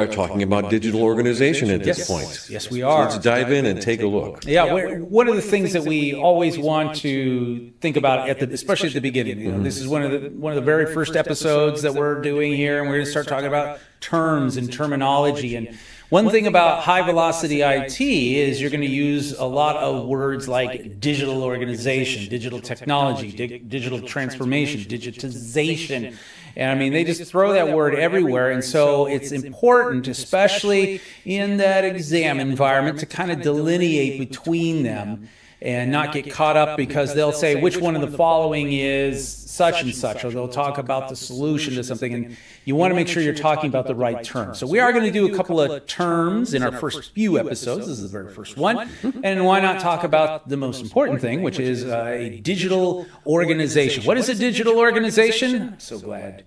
are talking about digital organization at this point. Yes, we are. So let's dive in and take a look. Yeah, one of the things that we always want to think about, especially at the beginning. You know, this is one of the very first episodes that we're doing here, and we're going to start talking about terms and terminology. And one thing about high velocity IT is you're going to use a lot of words like digital organization, digital technology, digital transformation, digitization. And I mean, they just throw that word everywhere. And so it's important, especially in that exam environment, to kind of delineate between them and not get caught up because they'll say which one of the following is such and such, or they'll talk about the solution to something. And you want to make sure you're talking about the right term. So we are going to do a couple of terms in our first few episodes. This is the very first one. And why not talk about the most important thing, which is a digital organization. What is a digital organization? So glad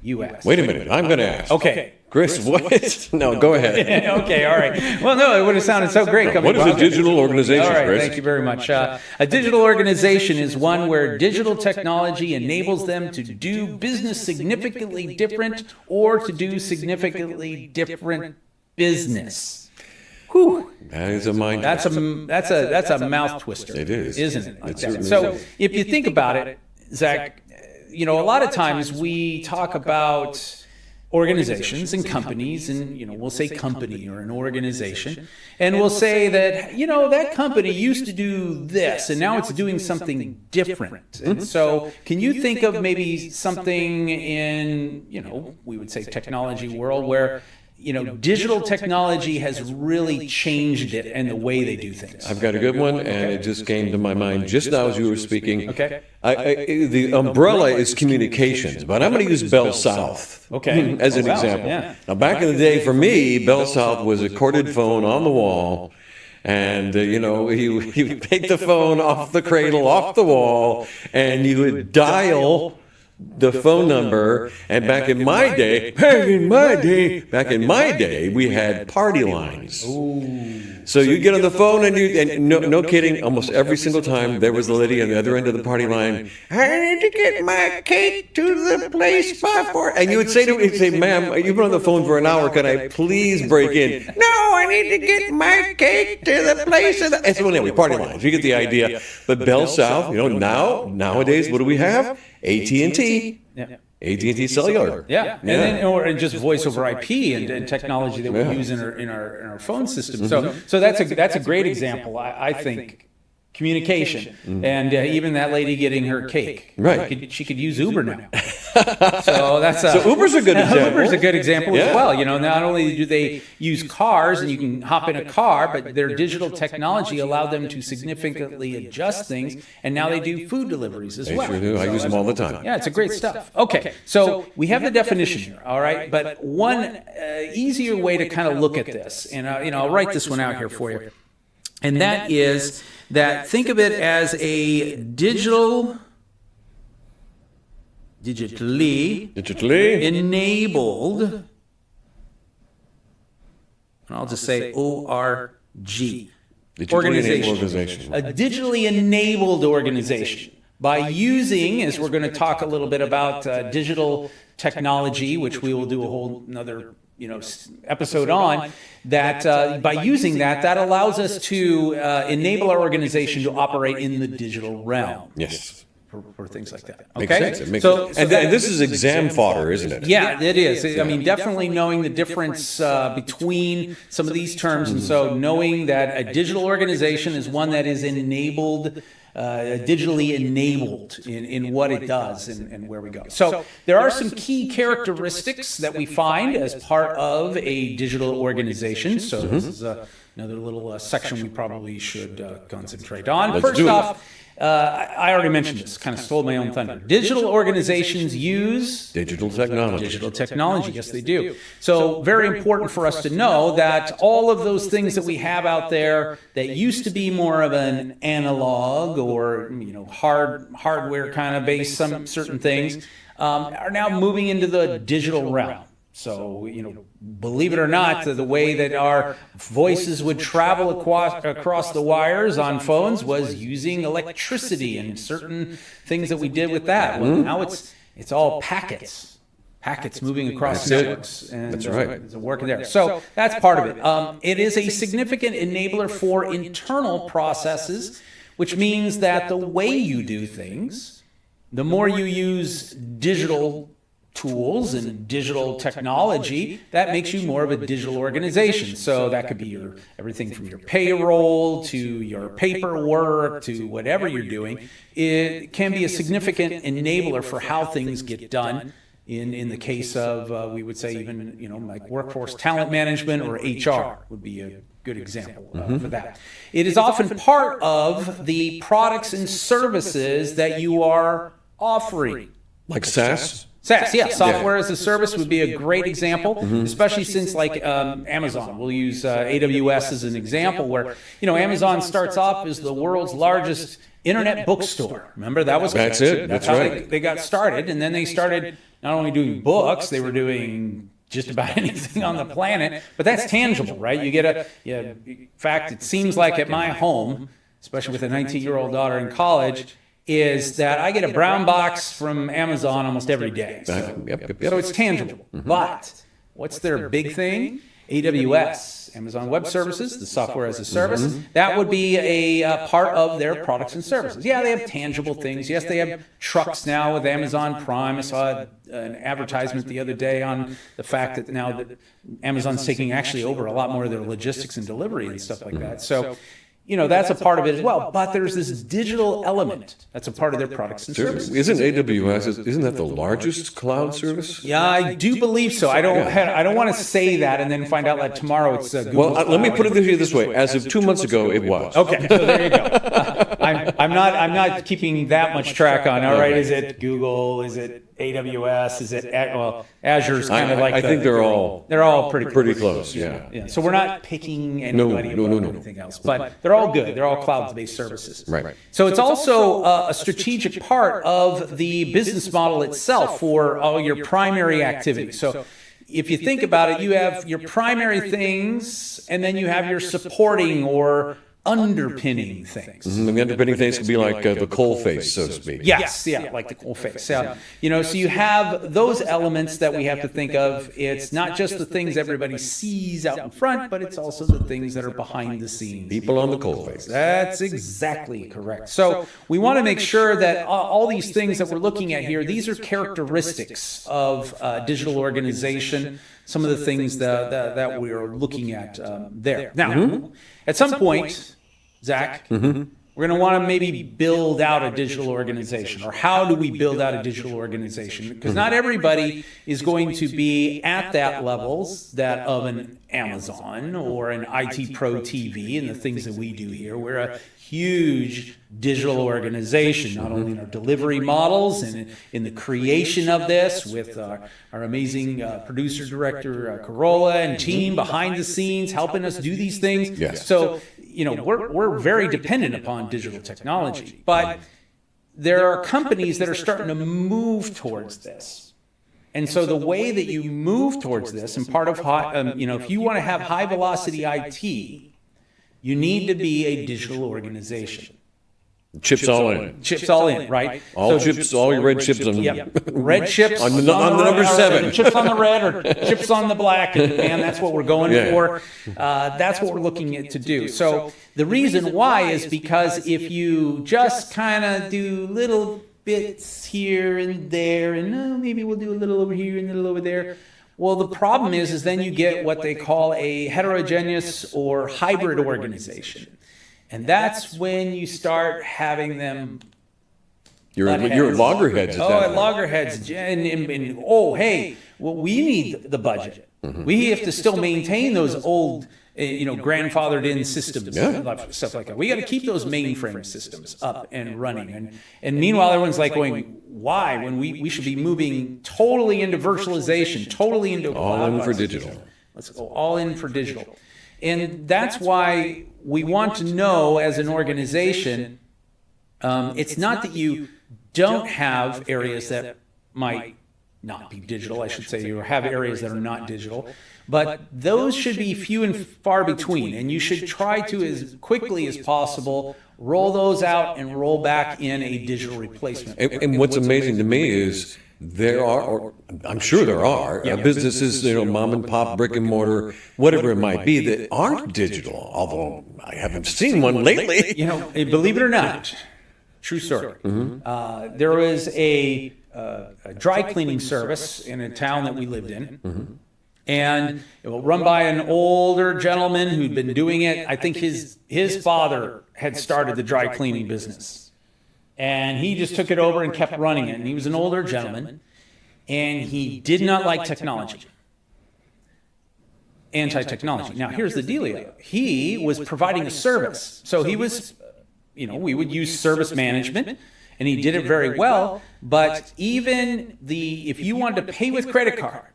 you asked. Wait a minute. I'm going to ask. Okay. Chris, what? No, go ahead. Okay, all right. Well, no, it would have sounded so great coming. What is a digital organization, All right, Chris? thank you very much. A digital organization is one where digital technology enables them to do business significantly different or to do significantly different business. Whew. That is a mind. That's a mouth twister. It is, isn't it? Like that. It So if you think about it, Zach, you know, a lot of times we talk about organizations and companies, and you know, we'll say company or an organization, and we'll say that, you know, that company used to do this and now it's doing something different. And so can you think of maybe something in, you know, we would say technology world where, you know, digital technology has really changed it and the way they do things? I've got a good one, and it just came to my mind just now as you were speaking. Okay. The umbrella is communications, but I'm going to use Bell South as an example. Yeah. Now, back in the day, for me, Bell South was a corded phone on the wall, and you know, you would take the phone off the cradle, off the wall, and you would dial the phone number. And back in my day, we had party lines. So you get on the phone, and no kidding, almost every single time there was a lady on the other end of the party line. I need to get my cake to the place before. And you would say to me, ma'am, you've been on the phone for an hour. Can I please break in? No, I need to get my cake to the place. And so anyway, party lines. You get the idea. But Bell South, you know, nowadays, what do we have? AT&T. Yeah. AT&T Cellular. Yeah, and then or just voice over IP and technology that we use in our phone system. So that's a great example. I think communication and even that lady getting her cake. Right. She could use Uber now. So Uber's a good example. Uber's a good example as well. You know, not only do they use cars and you can hop in a car, but their digital technology allowed them to significantly adjust things, and now they do food deliveries as well. They sure do. I use them all the time. Yeah, it's a great stuff. Okay, so we have the definition here, all right? But one easier way to kind of look at this, and I'll write this one out here for you, and that is that think of it as a digitally enabled, and I'll just say ORG, organization. A digitally enabled organization. By using, as we're going to talk a little bit about digital technology, which we will do a whole another episode on, that by using that allows us to enable our organization to operate in the digital realm. Yes. For things like that. Okay? Makes sense. It makes sense. And this is exam fodder, isn't it? Yeah, it is. I mean, definitely knowing the difference between some of these terms, and so knowing that a digital organization is one that is enabled, digitally enabled in what it does and where we go. So there are some key characteristics that we find as part of a digital organization. So this is another little section we probably should concentrate on. First off, I already mentioned this, kind of stole my own thunder. Digital organizations use digital technology. Digital technology, yes, they do. So very important for us to know that all of those things that we have out there that used to be more of an analog or hardware kind of based certain things are now moving into the digital realm. So, believe it or not, the way that our voices would travel across the wires on phones was using electricity and certain things that we did with that. Well, now it's all packets. packets moving across That's it. networks. And That's right. It's working there. So that's part of it. It is a significant enabler for internal processes, which means that the way you do things, the more you use digital tools and digital technology, that makes you more of a digital organization. So that could be everything from your payroll to your paperwork to whatever you're doing. It can be a significant enabler for how things get done. In the case of, we would say even, like workforce talent management or HR would be a good example for that. It is often part of the products and services that you are offering. Like SaaS? SaaS, yeah. Software as a service would be a great example, especially since like Amazon. We'll use AWS as an example where, Amazon starts off as the world's largest internet bookstore. Remember, that's it. That's how they got started. And then they started not only doing books, they were doing just about anything on the planet. But that's tangible, right? You get in fact, it seems like at my home, especially with a 19-year-old daughter in college, is that I get a brown box from Amazon almost every day. So, so it's tangible. But what's their big thing? AWS, Amazon Web Services, the software as a service. That would be a part of their products and services. Yeah, they have tangible things. Yes, they have trucks now with Amazon Prime. I saw an advertisement the other day on the fact that now that Amazon's taking actually over a lot more of their logistics and delivery and stuff like that. So, that's a part of it as well. But there's this digital element that's a part of their products and services. Isn't AWS, isn't that the largest cloud service? Yeah, I do believe so. I don't want to say that and then find out that tomorrow it's Google. Well, let me put it this way. As of 2 months ago, it was. Okay, so there you go. I'm not keeping that much track on. All right, is it Google? Is it AWS? Is it Azure's kind of like I think they're all pretty close. Yeah. So we're not picking anybody above anything else, but they're all good. They're all cloud-based services. Right. So it's also a strategic part of the business model itself for all your primary activities. So if you think about it, you have your primary things, and then you have your supporting or underpinning things. And the underpinning things could be like the coal face, so to speak. Yes, like the coal face. So you have those elements that we have to think of. It's not just the things everybody sees out in front, but it's also the things that are behind the scenes. People on the coal face. That's exactly correct. So we want to make sure that all these things that we're looking at here, these are characteristics of digital organization, some of the things that we are looking at there. Now, at some point, Zach, we're going to want to maybe build out a digital organization. Or how do we build out a digital organization? Because not everybody is going to be at that levels of an Amazon or an IT Pro TV and the things that we do here. We're a huge digital organization, not only in our delivery models and in the creation of this with our amazing producer director Corolla and team behind the scenes helping us do these things. Yes. So we're very dependent upon digital technology, but there are companies that are starting to move towards this. And so the way that you move towards this, and part of if you want to have high velocity IT, you need to be a digital organization. Chips all in. Chips all in, right? All your red chips on. Red chips on the number 7. Chips on the red or chips on the black, and that's what we're going for. That's what we're looking at to do. So the reason why is because if you just kind of do little bits here and there, and maybe we'll do a little over here and a little over there. Well, the problem is then you get what they call a heterogeneous or hybrid organization. And that's when you start having them. You're at loggerheads. At loggerheads. Hey, well, we need the budget. We have to still maintain those old, grandfathered in systems, stuff like that. We got to keep those mainframe systems up and running. And meanwhile, everyone's like going, why? When we should be moving totally into virtualization, totally into all in for digital. Let's go all in for digital. And that's why we want to know as an organization, it's not that you don't have areas that might not be digital, I should say, you have areas that are not digital, but those should be few and far between, and you should try to, as quickly as possible, roll those out and roll back in a digital replacement. And what's amazing to me is there are, or I'm sure there are, businesses, mom and pop, brick and mortar, whatever it might be, that aren't digital, although I haven't seen one lately. Believe it or not, true story. There was a dry cleaning service in a town that we lived in. And it was run by an older gentleman who'd been doing it. I think his father had started the dry cleaning business. And he just took it over and kept running it. And he was an older gentleman. And he did not like technology. Anti-technology. Now, here's the dealio. He was providing a service. So he was, we would use service management. And he did it very well. But even if you wanted to pay with credit card,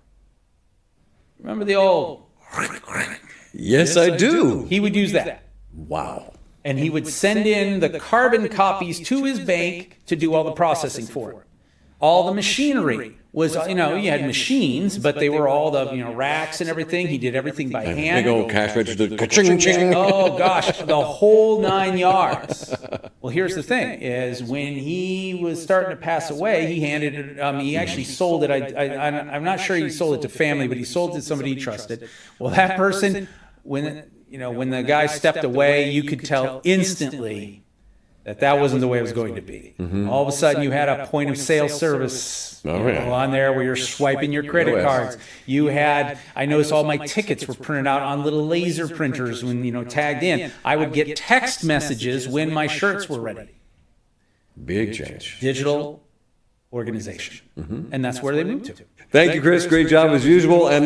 remember the old... Yes, I do. He would use that. Wow. And he would send in the carbon copies to his bank to do all the processing for it. All the machinery was, you had machines, but they were all the, racks and everything. He did everything by hand. Big old cash register, ka-ching, ching. Oh, gosh, the whole 9 yards. Well, here's the thing, is when he was starting to pass away, he handed it, he actually sold it. I'm not sure he sold it to family, but he sold it to somebody he trusted. Well, that person, when the guy stepped away, you could tell instantly that wasn't the way it was going to be. All of a sudden, you had a point of sale service on there where you're swiping your credit cards. You had, I noticed all my tickets were printed out on little laser printers when, tagged in. I would get text messages when my shirts were ready. Big change. Digital organization. And that's where they moved to. Thank you, Chris. Great job as usual. And